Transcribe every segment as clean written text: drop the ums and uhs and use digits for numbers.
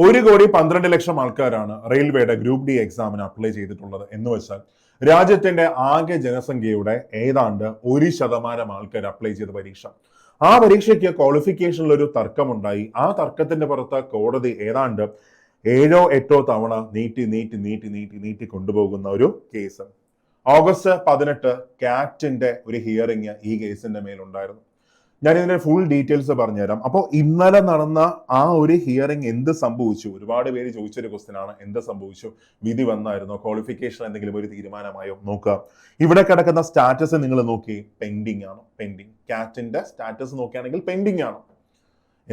1,12,00,000 ആൾക്കാരാണ് റെയിൽവേയുടെ group D എക്സാമിന് അപ്ലൈ ചെയ്തിട്ടുള്ളത് എന്ന് വെച്ചാൽ രാജ്യത്തിന്റെ ആകെ ജനസംഖ്യയുടെ ഏതാണ്ട് 1% ആൾക്കാർ അപ്ലൈ ചെയ്ത പരീക്ഷ. ആ പരീക്ഷയ്ക്ക് ക്വാളിഫിക്കേഷനിൽ ഒരു തർക്കമുണ്ടായി. ആ തർക്കത്തിന്റെ പുറത്ത് കോടതി ഏതാണ്ട് 7-8 തവണ നീട്ടി കൊണ്ടുപോകുന്ന ഒരു കേസ്. ഓഗസ്റ്റ് 18 കാറ്റിന്റെ ഒരു ഹിയറിംഗ് ഈ കേസിന്റെ മേലുണ്ടായിരുന്നു. ഞാൻ ഇതിന്റെ ഫുൾ ഡീറ്റെയിൽസ് പറഞ്ഞുതരാം. അപ്പോൾ ഇന്നലെ നടന്ന ആ ഒരു ഹിയറിംഗ് എന്ത് സംഭവിച്ചു? ഒരുപാട് പേര് ചോദിച്ചൊരു ക്വസ്റ്റ്യൻ ആണ്. എന്ത് സംഭവിച്ചു? വിധി വന്നായിരുന്നോ? ക്വാളിഫിക്കേഷൻ എന്തെങ്കിലും ഒരു തീരുമാനമായോ? നോക്കുക. ഇവിടെ കിടക്കുന്ന സ്റ്റാറ്റസ് നിങ്ങൾ നോക്കി, പെൻഡിങ് ആണ്. പെൻഡിങ്. കാറ്റിന്റെ സ്റ്റാറ്റസ് നോക്കുകയാണെങ്കിൽ പെൻഡിങ് ആണ്.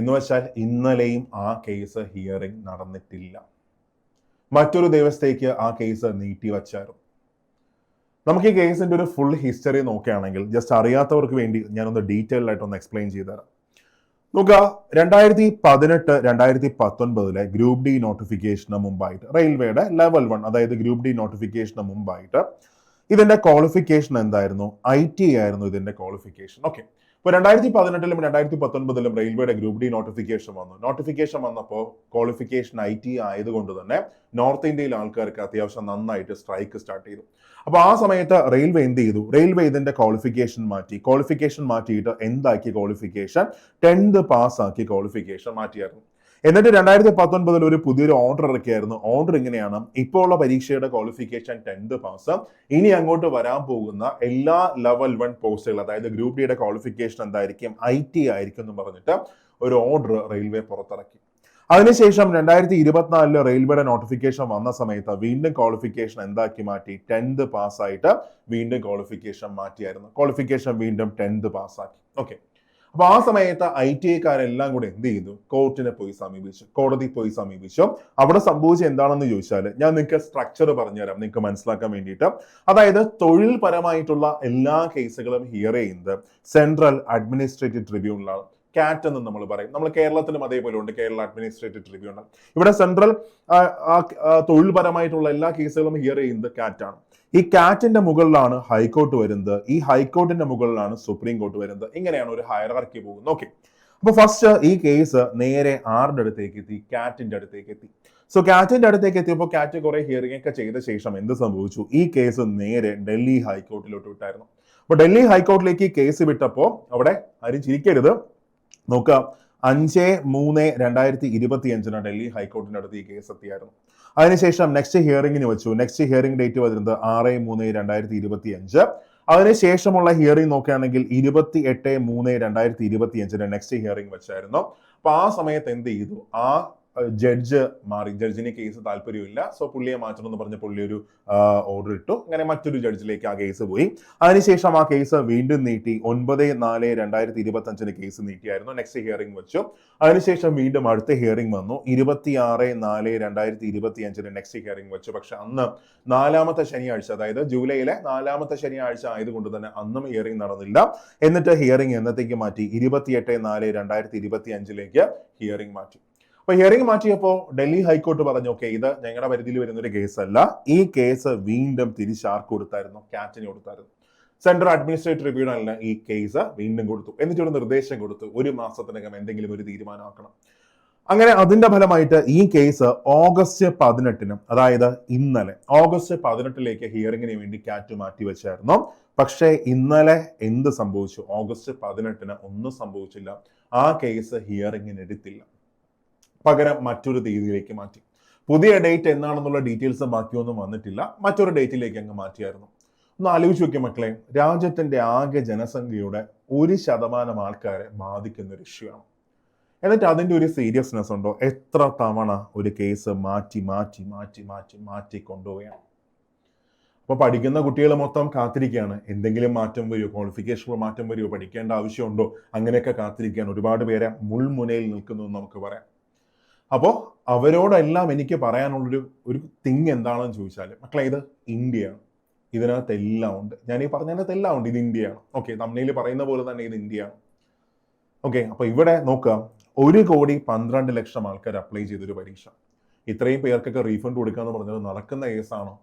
എന്ന് വെച്ചാൽ ഇന്നലെയും ആ കേസ് ഹിയറിംഗ് നടന്നിട്ടില്ല. മറ്റൊരു ദിവസത്തേക്ക് ആ കേസ് നീട്ടി വച്ചായിരുന്നു. നമുക്ക് ഈ കേസിന്റെ ഒരു ഫുൾ ഹിസ്റ്ററി നോക്കുകയാണെങ്കിൽ ജസ്റ്റ് അറിയാത്തവർക്ക് വേണ്ടി ഞാനൊന്ന് ഡീറ്റെയിൽ ആയിട്ട് ഒന്ന് എക്സ്പ്ലെയിൻ ചെയ്തുതരാം. നോക്കുക, 2018-2019 ഗ്രൂപ്പ് ഡി നോട്ടിഫിക്കേഷന് മുമ്പായിട്ട് റെയിൽവേയുടെ ലെവൽ 1, അതായത് ഗ്രൂപ്പ് ഡി നോട്ടിഫിക്കേഷന് മുമ്പായിട്ട് ഇതിന്റെ ക്വാളിഫിക്കേഷൻ എന്തായിരുന്നു? IT ആയിരുന്നു ഇതിന്റെ ക്വാളിഫിക്കേഷൻ. ഓക്കെ, ഇപ്പോൾ 2018-ലും 2019-ലും റെയിൽവേയുടെ ഗ്രൂപ്പ് ഡി നോട്ടിഫിക്കേഷൻ വന്നു. നോട്ടിഫിക്കേഷൻ വന്നപ്പോൾ ക്വാളിഫിക്കേഷൻ IT ആയതുകൊണ്ട് തന്നെ നോർത്ത് ഇന്ത്യയിലെ ആൾക്കാർക്ക് അത്യാവശ്യം നന്നായിട്ട് സ്ട്രൈക്ക് സ്റ്റാർട്ട് ചെയ്തു. അപ്പോൾ ആ സമയത്ത് റെയിൽവേ എന്ത് ചെയ്തു? റെയിൽവേ ഇതിന്റെ ക്വാളിഫിക്കേഷൻ മാറ്റിയിട്ട് എന്താക്കി? ക്വാളിഫിക്കേഷൻ 10th പാസ് ആക്കി ക്വാളിഫിക്കേഷൻ മാറ്റിയായിരുന്നു. എന്നിട്ട് 2019 ഒരു പുതിയൊരു ഓർഡർ ഇറക്കിയായിരുന്നു. ഓർഡർ ഇങ്ങനെയാണ്: ഇപ്പോൾ ഉള്ള പരീക്ഷയുടെ ക്വാളിഫിക്കേഷൻ 10th പാസ്, ഇനി അങ്ങോട്ട് വരാൻ പോകുന്ന എല്ലാ ലെവൽ 1 പോസ്റ്റുകൾ, അതായത് ഗ്രൂപ്പ് ഡിയുടെ ക്വാളിഫിക്കേഷൻ എന്തായിരിക്കും? IT ആയിരിക്കും എന്ന് പറഞ്ഞിട്ട് ഒരു ഓർഡർ റെയിൽവേ പുറത്തിറക്കി. അതിനുശേഷം 2024 റെയിൽവേയുടെ നോട്ടിഫിക്കേഷൻ വന്ന സമയത്ത് വീണ്ടും ക്വാളിഫിക്കേഷൻ എന്താക്കി മാറ്റി? 10th പാസ് ആയിട്ട് വീണ്ടും ക്വാളിഫിക്കേഷൻ മാറ്റിയായിരുന്നു. ക്വാളിഫിക്കേഷൻ വീണ്ടും 10th പാസ് ആക്കി. ഓക്കെ, അപ്പൊ ആ സമയത്ത് ITക്കാരെല്ലാം കൂടെ എന്ത് ചെയ്തു? കോടതി പോയി സമീപിച്ചു. അവിടെ സംഭവിച്ചത് എന്താണെന്ന് ചോദിച്ചാൽ ഞാൻ നിങ്ങൾക്ക് സ്ട്രക്ചർ പറഞ്ഞുതരാം, നിങ്ങൾക്ക് മനസ്സിലാക്കാൻ വേണ്ടിയിട്ട്. അതായത് തൊഴിൽ പരമായിട്ടുള്ള എല്ലാ കേസുകളും ഹിയർ ചെയ്യുന്നത് സെൻട്രൽ അഡ്മിനിസ്ട്രേറ്റീവ് ട്രിബ്യൂണലാണ്. കാറ്റ് എന്ന് നമ്മൾ പറയും. നമ്മൾ കേരളത്തിലും അതേപോലെ ഉണ്ട്, കേരള അഡ്മിനിസ്ട്രേറ്റീവ് ട്രിബ്യൂണൽ. ഇവിടെ സെൻട്രൽ തൊഴിൽപരമായിട്ടുള്ള എല്ലാ കേസുകളും ഹിയർ ചെയ്യുന്നത് കാറ്റാണ്. ഈ കാറ്റിന്റെ മുകളിലാണ് ഹൈക്കോർട്ട് വരുന്നത്. ഈ ഹൈക്കോർട്ടിന്റെ മുകളിലാണ് സുപ്രീം കോർട്ട് വരുന്നത്. ഇങ്ങനെയാണ് ഒരു ഹയറാർക്കി പോകുന്നത്. ഓക്കെ, അപ്പൊ ഫസ്റ്റ് ഈ കേസ് നേരെ ആരുടെ അടുത്തേക്ക് എത്തി? കാറ്റിന്റെ അടുത്തേക്ക് എത്തി. സോ കാറ്റിന്റെ അടുത്തേക്ക് എത്തിയപ്പോൾ കാറ്റ് കുറെ ഹിയറിംഗ് ഒക്കെ ചെയ്ത ശേഷം എന്ത് സംഭവിച്ചു? ഈ കേസ് നേരെ ഡൽഹി ഹൈക്കോർട്ടിലോട്ട് വിട്ടായിരുന്നു. അപ്പൊ ഡൽഹി ഹൈക്കോർട്ടിലേക്ക് കേസ് വിട്ടപ്പോൾ അവിടെ ആരും ചിരിക്കരുത്, നോക്കുക, 5-3-2025 ഡൽഹി ഹൈക്കോർട്ടിന്റെ അടുത്ത് ഈ കേസ് എത്തിയായിരുന്നു. അതിനുശേഷം നെക്സ്റ്റ് ഹിയറിംഗിന് വെച്ചു. നെക്സ്റ്റ് ഹിയറിംഗ് ഡേറ്റ് വരുന്നത് 6-3-2025. അതിനുശേഷമുള്ള ഹിയറിംഗ് നോക്കുകയാണെങ്കിൽ 28-3-2025 നെക്സ്റ്റ് ഹിയറിംഗ് വെച്ചായിരുന്നു. അപ്പൊ ആ സമയത്ത് എന്ത് ചെയ്തു? ആ ജഡ്ജ് മാറി. ജഡ്ജിന് കേസ് താല്പര്യമില്ല, സോ പുള്ളിയെ മാറ്റണം എന്ന് പറഞ്ഞ് പുള്ളി ഒരു ഓർഡർ ഇട്ടു. അങ്ങനെ മറ്റൊരു ജഡ്ജിലേക്ക് ആ കേസ് പോയി. അതിനുശേഷം ആ കേസ് വീണ്ടും നീട്ടി. 9-4-2025 കേസ് നീട്ടിയായിരുന്നു. നെക്സ്റ്റ് ഹിയറിംഗ് വെച്ചു. അതിനുശേഷം വീണ്ടും അടുത്ത ഹിയറിംഗ് വന്നു. 26-4-2025 നെക്സ്റ്റ് ഹിയറിംഗ് വെച്ചു. പക്ഷെ അന്ന് 4ാമത്തെ ശനിയാഴ്ച, അതായത് ജൂലൈയിലെ 4ാമത്തെ ശനിയാഴ്ച ആയതുകൊണ്ട് തന്നെ അന്നും ഹിയറിംഗ് നടന്നില്ല. എന്നിട്ട് ഹിയറിംഗ് എന്നത്തേക്ക് മാറ്റി? 28-4-2025 ഹിയറിംഗ് മാറ്റി. അപ്പൊ ഹിയറിംഗ് മാറ്റിയപ്പോൾ ഡൽഹി ഹൈക്കോർട്ട് പറഞ്ഞു, ഓക്കെ, ഇത് ഞങ്ങളുടെ പരിധിയിൽ വരുന്ന ഒരു കേസല്ല. ഈ കേസ് വീണ്ടും തിരിച്ചാർക്ക് കൊടുത്തായിരുന്നു? കാറ്റിന് കൊടുത്തായിരുന്നു. സെൻട്രൽ അഡ്മിനിസ്ട്രേറ്റീവ് ട്രിബ്യൂണലിന് ഈ കേസ് വീണ്ടും കൊടുത്തു. എന്നിട്ടൊരു നിർദ്ദേശം കൊടുത്തു, 1 മാസത്തിനകം എന്തെങ്കിലും ഒരു തീരുമാനമാക്കണം. അങ്ങനെ അതിന്റെ ഫലമായിട്ട് ഈ കേസ് ഓഗസ്റ്റ് 18, അതായത് ഇന്നലെ ഓഗസ്റ്റ് 18 ഹിയറിംഗിന് വേണ്ടി കാറ്റ് മാറ്റി വെച്ചായിരുന്നു. പക്ഷേ ഇന്നലെ എന്ത് സംഭവിച്ചു? ഓഗസ്റ്റ് 18 ഒന്നും സംഭവിച്ചില്ല. ആ കേസ് ഹിയറിംഗിന് എടുത്തില്ല, പകരം മറ്റൊരു തീയതിയിലേക്ക് മാറ്റി. പുതിയ ഡേറ്റ് എന്നാണെന്നുള്ള ഡീറ്റെയിൽസ് ബാക്കിയൊന്നും വന്നിട്ടില്ല. മറ്റൊരു ഡേറ്റിലേക്ക് അങ്ങ് മാറ്റിയായിരുന്നു. ഒന്ന് ആലോചിച്ച് നോക്കിയ മക്കളെ, രാജ്യത്തിന്റെ ആകെ ജനസംഖ്യയുടെ 1% ആൾക്കാരെ ബാധിക്കുന്ന ഒരു ഇഷ്യൂ ആണ്. എന്നിട്ട് അതിന്റെ ഒരു സീരിയസ്നെസ് ഉണ്ടോ? എത്ര തവണ ഒരു കേസ് മാറ്റി കൊണ്ടുപോവുകയാണ്. അപ്പൊ പഠിക്കുന്ന കുട്ടികൾ മൊത്തം കാത്തിരിക്കുകയാണ്, എന്തെങ്കിലും മാറ്റം വരുമോ, ക്വാളിഫിക്കേഷനിൽ മാറ്റം വരുമോ, പഠിക്കേണ്ട ആവശ്യമുണ്ടോ, അങ്ങനെയൊക്കെ കാത്തിരിക്കുകയാണ്. ഒരുപാട് പേരെ മുൾമുനയിൽ നിൽക്കുന്നു എന്ന് നമുക്ക് പറയാം. അപ്പോൾ അവരോടെല്ലാം എനിക്ക് പറയാനുള്ളൊരു തിങ് എന്താണെന്ന് ചോദിച്ചാൽ, മക്കളെ, ഇത് ഇന്ത്യയാണ്. ഇതിനകത്ത് എല്ലാം ഉണ്ട്. ഞാൻ ഈ പറഞ്ഞതിനകത്ത് എല്ലാം ഉണ്ട്. ഇത് ഇന്ത്യയാണ്. ഓക്കെ, തമിഴിൽ പറയുന്ന പോലെ തന്നെ ഇത് ഇന്ത്യയാണ്. ഓക്കെ, അപ്പൊ ഇവിടെ നോക്കുക, 1,12,00,000 ആൾക്കാർ അപ്ലൈ ചെയ്തൊരു പരീക്ഷ. ഇത്രയും പേർക്കൊക്കെ റീഫണ്ട് കൊടുക്കുക എന്ന് പറഞ്ഞത് നടക്കുന്ന കേസാണോ?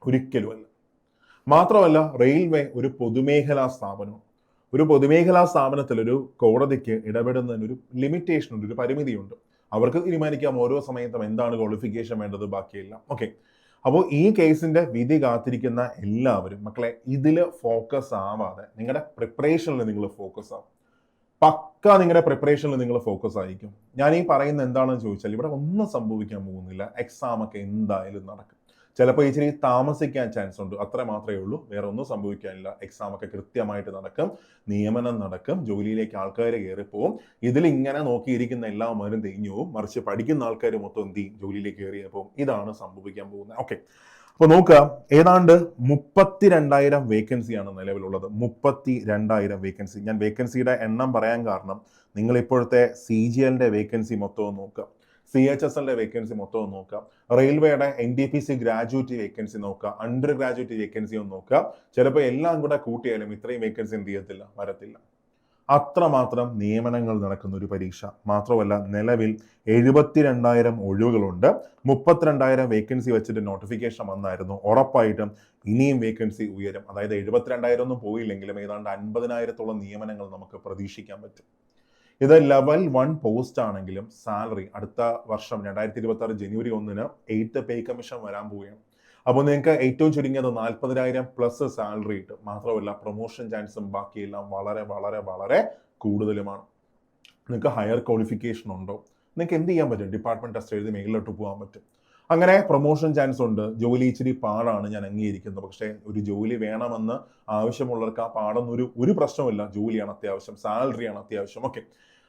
ഒരിക്കലുമല്ല. മാത്രമല്ല, റെയിൽവേ ഒരു പൊതുമേഖലാ സ്ഥാപനം. ഒരു പൊതുമേഖലാ സ്ഥാപനത്തിൽ ഒരു കോടതിക്ക് ഇടപെടുന്നതിന് ഒരു ലിമിറ്റേഷൻ ഉണ്ട്, ഒരു പരിമിതിയുണ്ട്. അവർക്ക് തീരുമാനിക്കാം ഓരോ സമയത്തും എന്താണ് ക്വാളിഫിക്കേഷൻ വേണ്ടത്, ബാക്കിയെല്ലാം. ഓക്കെ, അപ്പോൾ ഈ കേസിന്റെ വിധി കാത്തിരിക്കുന്ന എല്ലാവരും മക്കളെ ഇതിൽ ഫോക്കസ് ആവാതെ നിങ്ങളുടെ പ്രിപ്പറേഷനിൽ നിങ്ങൾ ഫോക്കസ് ആവും. പക്ക നിങ്ങളുടെ പ്രിപ്പറേഷനിൽ നിങ്ങൾ ഫോക്കസ് ആയിരിക്കും. ഞാൻ ഈ പറയുന്നത് എന്താണെന്ന് ചോദിച്ചാൽ ഇവിടെ ഒന്നും സംഭവിക്കാൻ പോകുന്നില്ല. എക്സാം ഒക്കെ എന്തായാലും നടക്കും. ചിലപ്പോൾ ഇച്ചിരി താമസിക്കാൻ ചാൻസ് ഉണ്ട്, അത്ര മാത്രമേ ഉള്ളൂ. വേറെ ഒന്നും സംഭവിക്കാനില്ല. എക്സാം ഒക്കെ കൃത്യമായിട്ട് നടക്കും, നിയമനം നടക്കും, ജോലിയിലേക്ക് ആൾക്കാർ കയറിപ്പോവും. ഇതിൽ ഇങ്ങനെ നോക്കിയിരിക്കുന്ന എല്ലാവരും തേഞ്ഞു പോവും. മറിച്ച് പഠിക്കുന്ന ആൾക്കാർ മൊത്തം എന്ത് ചെയ്യും, ജോലിയിലേക്ക് കയറിയപ്പോൾ. ഇതാണ് സംഭവിക്കാൻ പോകുന്നത്. ഓക്കെ, അപ്പോൾ നോക്കുക, ഏതാണ്ട് 32,000 വേക്കൻസിയാണ് നിലവിലുള്ളത്. 32,000 വേക്കൻസി. ഞാൻ വേക്കൻസിയുടെ എണ്ണം പറയാൻ കാരണം നിങ്ങൾ ഇപ്പോഴത്തെ CGL വേക്കൻസി മൊത്തം നോക്കുക, CHSL വേക്കൻസി മൊത്തം നോക്കുക, റെയിൽവേയുടെ NTPC ഗ്രാജുവേറ്റ് വേക്കൻസി നോക്കുക, അണ്ടർ ഗ്രാജുവേറ്റ് വേക്കൻസി ഒന്ന് നോക്കുക. ചിലപ്പോൾ എല്ലാം കൂടെ കൂട്ടിയാലും ഇത്രയും വേക്കൻസി എന്ത് ചെയ്യത്തില്ല, വരത്തില്ല. അത്രമാത്രം നിയമനങ്ങൾ നടക്കുന്ന ഒരു പരീക്ഷ. മാത്രമല്ല നിലവിൽ 72,000 ഒഴിവുകളുണ്ട്. 32,000 വേക്കൻസി വെച്ചിട്ട് നോട്ടിഫിക്കേഷൻ വന്നായിരുന്നു. ഉറപ്പായിട്ടും ഇനിയും വേക്കൻസി ഉയരും. അതായത് 72,000 ഒന്നും പോയില്ലെങ്കിലും ഏതാണ്ട് 50,000-ഓളം നിയമനങ്ങൾ നമുക്ക് പ്രതീക്ഷിക്കാൻ പറ്റും. ഇത് ലെവൽ 1 പോസ്റ്റ് ആണെങ്കിലും സാലറി അടുത്ത വർഷം 2026 ജനുവരി 1-ന് 8th പേ കമ്മീഷൻ വരാൻ പോവുകയാണ്. അപ്പോൾ നിങ്ങൾക്ക് ഏറ്റവും ചുരുങ്ങിയത് 40,000 പ്ലസ് സാലറി കിട്ടും. മാത്രമല്ല പ്രൊമോഷൻ ചാൻസും ബാക്കിയെല്ലാം വളരെ വളരെ വളരെ കൂടുതലുമാണ്. നിങ്ങൾക്ക് ഹയർ ക്വാളിഫിക്കേഷൻ ഉണ്ടോ, നിങ്ങൾക്ക് എന്ത് ചെയ്യാൻ പറ്റും, ഡിപ്പാർട്ട്മെന്റ് ടെസ്റ്റ് എഴുതി മേളിലോട്ട് പോകാൻ പറ്റും. അങ്ങനെ പ്രൊമോഷൻ ചാൻസ് ഉണ്ട്. ജോലി ഇച്ചിരി പാടാണ്, ഞാൻ അംഗീകരിക്കുന്നത്. പക്ഷേ ഒരു ജോലി വേണമെന്ന് ആവശ്യമുള്ളവർക്ക് ആ പാടൊന്നും ഒരു പ്രശ്നമില്ല. ജോലിയാണ് അത്യാവശ്യം, സാലറിയാണ് അത്യാവശ്യം. ഓക്കെ,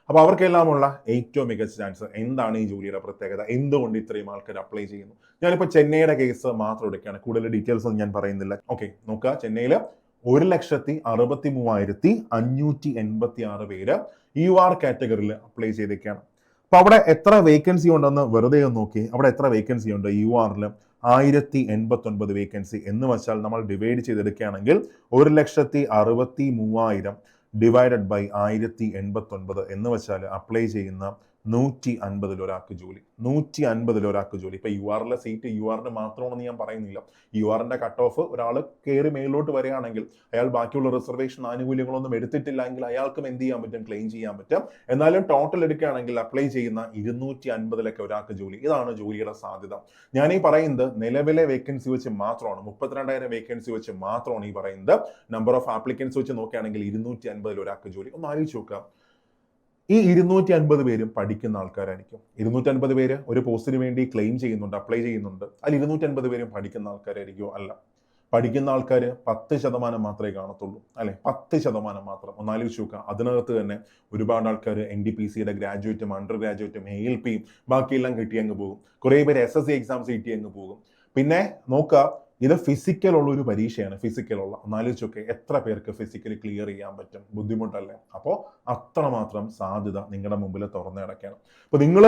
അപ്പോൾ അവർക്കെല്ലാമുള്ള ഏറ്റവും മികച്ച ചാൻസ്. എന്താണ് ഈ ജോലിയുടെ പ്രത്യേകത, എന്തുകൊണ്ട് ഇത്രയും ആൾക്കാർ അപ്ലൈ ചെയ്യുന്നു? ഞാനിപ്പോൾ ചെന്നൈയുടെ കേസ് മാത്രം എടുക്കുകയാണ്, കൂടുതൽ ഡീറ്റെയിൽസ് ഒന്നും ഞാൻ പറയുന്നില്ല. ഓക്കെ, നോക്കുക, ചെന്നൈയിൽ 1,63,586 പേര് UR കാറ്റഗറിയിൽ അപ്ലൈ ചെയ്തേക്കാണ്. അപ്പൊ അവിടെ എത്ര വേക്കൻസി ഉണ്ടെന്ന് വെറുതെ ഒന്ന് നോക്കി. അവിടെ എത്ര വേക്കൻസി ഉണ്ട് URൽ? 1089 വേക്കൻസി. എന്ന് വെച്ചാൽ നമ്മൾ ഡിവൈഡ് ചെയ്തെടുക്കുകയാണെങ്കിൽ 1,63,000 ഡിവൈഡഡ് ബൈ 1089 എന്ന് വെച്ചാൽ അപ്ലൈ ചെയ്യുന്ന 150 ഒരാൾക്ക് ജോലി. 150 ഒരാൾക്ക് ജോലി. ഇപ്പൊ URലെ സീറ്റ് URന് മാത്രമാണെന്ന് ഞാൻ പറയുന്നില്ല. URന്റെ കട്ട് ഓഫ് ഒരാൾ കയറി മേലോട്ട് വരികയാണെങ്കിൽ അയാൾ ബാക്കിയുള്ള റിസർവേഷൻ ആനുകൂല്യങ്ങളൊന്നും എടുത്തിട്ടില്ല എങ്കിൽ അയാൾക്കും എന്ത് ചെയ്യാൻ പറ്റും, ക്ലെയിം ചെയ്യാൻ പറ്റും. എന്നാലും ടോട്ടൽ എടുക്കുകയാണെങ്കിൽ അപ്ലൈ ചെയ്യുന്ന 250 ഒരാൾക്ക് ജോലി. ഇതാണ് ജോലിയുടെ സാധ്യത. ഞാൻ ഈ പറയുന്നത് നിലവിലെ വേക്കൻസി വെച്ച് മാത്രമാണ്, 32,000 വേക്കൻസി വെച്ച് മാത്രമാണ് ഈ പറയുന്നത്. നമ്പർ ഓഫ് ആപ്ലിക്കൻസ് വെച്ച് നോക്കുകയാണെങ്കിൽ 250 ഒരാൾക്ക് ജോലി. ഒന്ന് ആലോചിച്ച് നോക്കാം. ഈ 250 പേരും പഠിക്കുന്ന ആൾക്കാരായിരിക്കും. 250 പേര് ഒരു പോസ്റ്റിന് വേണ്ടി ക്ലെയിം ചെയ്യുന്നുണ്ട്, അപ്ലൈ ചെയ്യുന്നുണ്ട്. അതിൽ 250 പേരും പഠിക്കുന്ന ആൾക്കാരായിരിക്കുമോ? അല്ല. പഠിക്കുന്ന ആൾക്കാർ 10% മാത്രമേ കാണത്തുള്ളൂ, അല്ലെ? 10% മാത്രം. ഒന്നാലോചിച്ച് നോക്കുക. അതിനകത്ത് തന്നെ ഒരുപാട് ആൾക്കാർ NTPCയുടെ ഗ്രാജുവേറ്റും അണ്ടർ ഗ്രാജുവേറ്റും ALPയും ബാക്കിയെല്ലാം കിട്ടി അങ്ങ് പോകും. കുറേ പേര് SSC എക്സാംസ് കിട്ടി അങ്ങ് പോകും. പിന്നെ നോക്കുക, ഇത് ഫിസിക്കൽ ഉള്ള ഒരു പരീക്ഷയാണ്. ഫിസിക്കലുള്ള ഒന്നാലോചിച്ചൊക്കെ എത്ര പേർക്ക് ഫിസിക്കലി ക്ലിയർ ചെയ്യാൻ പറ്റും? ബുദ്ധിമുട്ടല്ലേ? അപ്പോൾ അത്രമാത്രം സാധ്യത നിങ്ങളുടെ മുമ്പിൽ തുറന്നു കിടക്കുകയാണ്. അപ്പൊ നിങ്ങൾ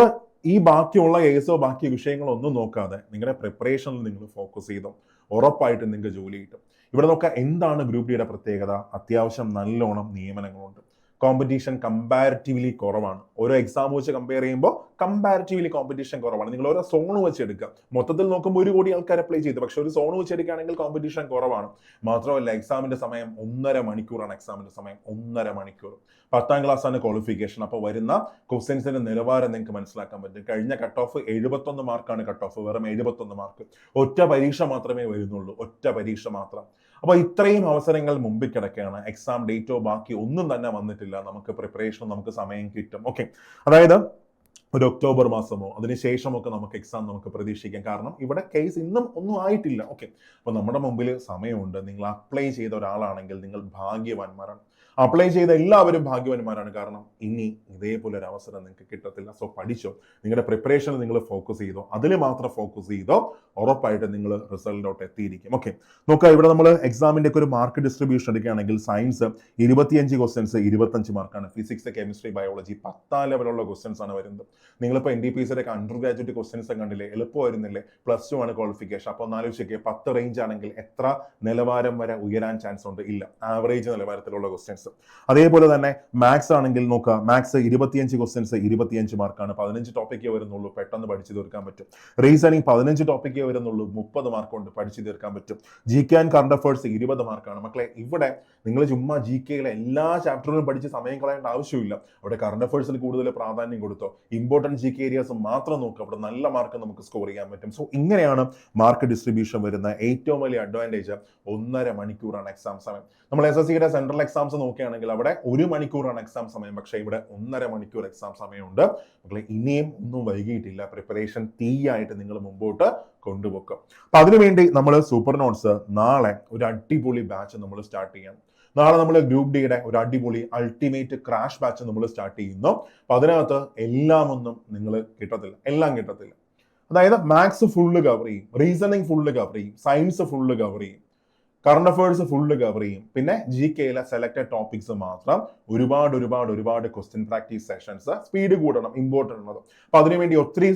ഈ ബാക്കിയുള്ള കേസോ ബാക്കി വിഷയങ്ങളോ ഒന്നും നോക്കാതെ നിങ്ങളുടെ പ്രിപ്പറേഷനിൽ നിങ്ങൾ ഫോക്കസ് ചെയ്തോ, ഉറപ്പായിട്ടും നിങ്ങൾക്ക് ജോലി കിട്ടും. ഇവിടെ നോക്കുക, എന്താണ് ഗ്രൂപ്പ് ഡിയുടെ പ്രത്യേകത? അത്യാവശ്യം നല്ലോണം നിയമനങ്ങളുണ്ട്. കോമ്പറ്റീഷൻ കമ്പാരിറ്റീവ്ലി കുറവാണ്. ഓരോ എക്സാം വെച്ച് കമ്പയർ ചെയ്യുമ്പോൾ കമ്പാരിറ്റീവ്ലി കോമ്പറ്റീഷൻ കുറവാണ്. നിങ്ങൾ ഓരോ സോൺ വെച്ച് എടുക്കുക. മൊത്തത്തിൽ നോക്കുമ്പോൾ 1 കോടി ആൾക്കാർ അപ്ലൈ ചെയ്തു, പക്ഷെ ഒരു സോൺ വെച്ച് എടുക്കുകയാണെങ്കിൽ കോമ്പറ്റീഷൻ കുറവാണ്. മാത്രമല്ല എക്സാമിന്റെ സമയം 1.5 മണിക്കൂറാണ്. എക്സാമിന്റെ സമയം 1.5 മണിക്കൂർ. 10ാം ക്ലാസ് ആണ് ക്വാളിഫിക്കേഷൻ. അപ്പോൾ വരുന്ന ക്വസ്റ്റ്യൻസിന്റെ നിലവാരം നിങ്ങൾക്ക് മനസ്സിലാക്കാൻ പറ്റും. കഴിഞ്ഞ കട്ട് ഓഫ് 71 മാർക്കാണ് കട്ട് ഓഫ്, വെറും 71 മാർക്ക്. ഒറ്റ പരീക്ഷ മാത്രമേ വരുന്നുള്ളൂ, ഒറ്റ പരീക്ഷ മാത്രം. അപ്പോൾ ഇത്രയും അവസരങ്ങൾ മുമ്പിൽ കിടക്കുകയാണ്. എക്സാം ഡേറ്റോ ബാക്കി ഒന്നും തന്നെ വന്നിട്ടില്ല. നമുക്ക് പ്രിപ്പറേഷൻ, നമുക്ക് സമയം കിട്ടും. ഓക്കെ, അതായത് ഒരു ഒക്ടോബർ മാസമോ അതിനുശേഷമൊക്കെ നമുക്ക് എക്സാം നമുക്ക് പ്രതീക്ഷിക്കാം. കാരണം ഇവിടെ കേസ് ഇന്നും ഒന്നും ആയിട്ടില്ല. ഓക്കെ, അപ്പോൾ നമ്മുടെ മുമ്പിൽ സമയമുണ്ട്. നിങ്ങൾ അപ്ലൈ ചെയ്ത ഒരാളാണെങ്കിൽ നിങ്ങൾ ഭാഗ്യവാന്മാരാണ്. അപ്ലൈ ചെയ്ത എല്ലാവരും ഭാഗ്യവാന്മാരാണ്. കാരണം ഇനി ഇതേപോലെ ഒരു അവസരം നിങ്ങൾക്ക് കിട്ടത്തില്ല. സോ പഠിച്ചോ, നിങ്ങളുടെ പ്രിപ്പറേഷൻ നിങ്ങൾ ഫോക്കസ് ചെയ്തോ, അതിൽ മാത്രം ഫോക്കസ് ചെയ്തോ, ഉറപ്പായിട്ട് നിങ്ങൾ റിസൾട്ടിലോട്ട് എത്തിയിരിക്കും. ഓക്കെ, നോക്കുക, ഇവിടെ നമ്മൾ എക്സാമിന്റെ ഒക്കെ ഒരു മാർക്ക് ഡിസ്ട്രിബ്യൂഷൻ എടുക്കുകയാണെങ്കിൽ സയൻസ് 25 ക്വസ്റ്റ്യൻസ് 25 മാർക്കാണ്. ഫിസിക്സ്, കെമിസ്ട്രി, ബയോളജി 10ാം ലെവലുള്ള ക്വസ്റ്റ്യൻസ് ആണ് വരുന്നത്. നിങ്ങളിപ്പോൾ NTPCയുടെ അണ്ടർ ഗ്രാജുവേറ്റ് ക്വസ്റ്റ്യൻസ് കണ്ടില്ലേ? എളുപ്പമായിരുന്നില്ലേ? +2 ആണ് ക്വാളിഫിക്കേഷൻ. അപ്പോൾ ഒന്നാലോചിച്ചൊക്കെ 10 റേഞ്ച് ആണെങ്കിൽ എത്ര നിലവാരം വരെ ഉയരാൻ ചാൻസ് ഉണ്ട്? ഇല്ല, ആവറേജ് നിലവാരത്തിലുള്ള ക്വസ്റ്റ്യൻസ്. അതേപോലെ തന്നെ മാത്സ് ആണെങ്കിൽ നോക്കുക, മാത്സ് 25 ക്വസ്റ്റ്യൻസ് 25 മാർക്കാണ്, 15 ടോപ്പിക്കേ വരുന്നുള്ളൂ, പെട്ടെന്ന് പഠിച്ചു തീർക്കാൻ പറ്റും. റീസണിങ് 15 ടോപ്പിക്കേ വരുന്നുള്ളൂ, 30 മാർക്ക് കൊണ്ട് പഠിച്ചു തീർക്കാൻ പറ്റും. GK ആൻഡ് കറണ്ട് അഫേഴ്സ് 20 മാർക്കാണ്. മക്കളെ, ഇവിടെ നിങ്ങൾ ചുമ്മാ GKയിലെ എല്ലാ ചാപ്റ്ററുകളും പഠിച്ച് സമയം കളയേണ്ട ആവശ്യമില്ല. അവിടെ കറണ്ട് അഫേഴ്സിന് കൂടുതൽ പ്രാധാന്യം കൊടുത്തോ, ഇമ്പോർട്ടൻറ്റ് GK ഏരിയാസ് മാത്രം നോക്കുക, അവിടെ നല്ല മാർക്ക് നമുക്ക് സ്കോർ ചെയ്യാൻ പറ്റും. സോ ഇങ്ങനെയാണ് മാർക്ക് ഡിസ്ട്രിബ്യൂഷൻ വരുന്ന ഏറ്റവും വലിയ അഡ്വാൻറ്റേജ്. 1.5 മണിക്കൂറാണ് എക്സാം സമയം. നമ്മൾ SSCയുടെ സെൻട്രൽ എക്സാംസ് നോക്കുകയാണെങ്കിൽ അവിടെ 1 മണിക്കൂറാണ് എക്സാം സമയം, പക്ഷേ ഇവിടെ 1.5 മണിക്കൂർ എക്സാം സമയമുണ്ട്. മക്കളെ, ഇനിയും ഒന്നും വൈകിയിട്ടില്ല, പ്രിപ്പറേഷൻ തീയായിട്ട് നിങ്ങൾ മുമ്പോട്ട് കൊണ്ടുപോകും. അപ്പൊ അതിനുവേണ്ടി നമ്മൾ സൂപ്പർ നോട്ട്സ് നാളെ ഒരു അടിപൊളി ബാച്ച് നമ്മൾ സ്റ്റാർട്ട് ചെയ്യാം. നാളെ നമ്മൾ ഗ്രൂപ്പ് ഡിയുടെ ഒരു അടിപൊളി അൾട്ടിമേറ്റ് ക്രാഷ് ബാച്ച് നമ്മൾ സ്റ്റാർട്ട് ചെയ്യുന്നു. അപ്പൊ അതിനകത്ത് എല്ലാം ഒന്നും നിങ്ങൾ കിട്ടത്തില്ല, എല്ലാം കിട്ടത്തില്ല. അതായത് മാത്സ് ഫുള്ള് കവർ ചെയ്യും, റീസണിങ് ഫുള്ള് കവർ ചെയ്യും, സയൻസ് ഫുള്ള് കവർ ചെയ്യും, കറണ്ട് അഫേഴ്സ് ഫുള്ള് കവർ ചെയ്യും, പിന്നെ GKയിലെ സെലക്ടഡ് ടോപ്പിക്സ് മാത്രം. ഒരുപാട് ക്വസ്റ്റ്യൻ പ്രാക്ടീസ് സെഷൻസ്, സ്പീഡ് കൂടണം, ഇമ്പോർട്ടൻ്റ് ഉള്ളത്. അപ്പൊ അതിനുവേണ്ടി ഒത്തിരി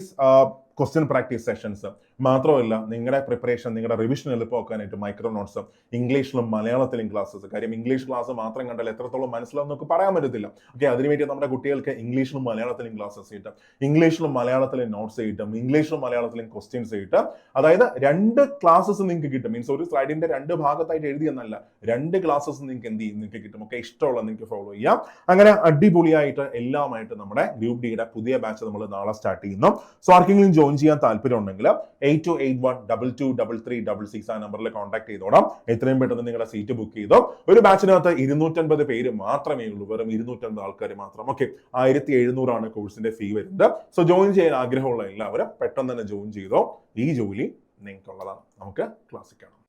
ക്വസ്റ്റ്യൻ പ്രാക്ടീസ് സെഷൻസ് മാത്രമല്ല, നിങ്ങളുടെ പ്രിപ്പറേഷൻ, നിങ്ങളുടെ റിവിഷൻ എളുപ്പമാക്കാനായിട്ട് മൈക്രോ നോട്ട്സ്, ഇംഗ്ലീഷിലും മലയാളത്തിലും ക്ലാസ്സസ്. കാര്യം ഇംഗ്ലീഷ് ക്ലാസ് മാത്രം കണ്ടാൽ എത്രത്തോളം മനസ്സിലാവും നമുക്ക് പറയാൻ പറ്റത്തില്ല. ഓക്കെ, അതിനുവേണ്ടി നമ്മുടെ കുട്ടികൾക്ക് ഇംഗ്ലീഷിലും മലയാളത്തിലും ക്ലാസ്സസ് കിട്ടും, ഇംഗ്ലീഷിലും മലയാളത്തിലും നോട്ട്സ് കിട്ടും, ഇംഗ്ലീഷിലും മലയാളത്തിലും ക്വസ്റ്റ്യൻസ് കിട്ടും. അതായത് 2 ക്ലാസ്സസ് നിങ്ങൾക്ക് കിട്ടും. മീൻസ് ഒരു സ്ലൈഡിന്റെ 2 ഭാഗത്തായിട്ട് എഴുതിയെന്നല്ല, 2 ക്ലാസ്സസ് നിങ്ങൾക്ക് എന്ത് ചെയ്യും, നിങ്ങൾക്ക് കിട്ടും. ഓക്കെ, ഇഷ്ടമുള്ള നിങ്ങൾക്ക് ഫോളോ ചെയ്യാം. അങ്ങനെ അടിപൊളിയായിട്ട് എല്ലാമായിട്ട് നമ്മുടെ ഗ്രൂപ്പ് ഡിയുടെ പുതിയ ബാച്ച് നമ്മൾ നാളെ സ്റ്റാർട്ട് ചെയ്യുന്നു. സോ ആർക്കെങ്കിലും ജോയിൻ ചെയ്യാൻ താല്പര്യം ഉണ്ടെങ്കിൽ 8281223366 ആ നമ്പറിൽ കോൺടാക്ട് ചെയ്തോടാം. എത്രയും പെട്ടെന്ന് നിങ്ങളുടെ സീറ്റ് ബുക്ക് ചെയ്തോ. ഒരു ബാച്ചിനകത്ത് 250 പേര് മാത്രമേ ഉള്ളൂ, വെറും 250 ആൾക്കാർ മാത്രം. ഓക്കെ, 1700 ആണ് കോഴ്സിന്റെ ഫീ വരുന്നത്. സോ ജോയിൻ ചെയ്യാൻ ആഗ്രഹമുള്ള എല്ലാവരും പെട്ടെന്ന് തന്നെ ജോയിൻ ചെയ്തോ. ഈ ജോലി നിങ്ങൾക്കുള്ളതാണ്. നമുക്ക് ക്ലാസ്സിൽ കാണാം.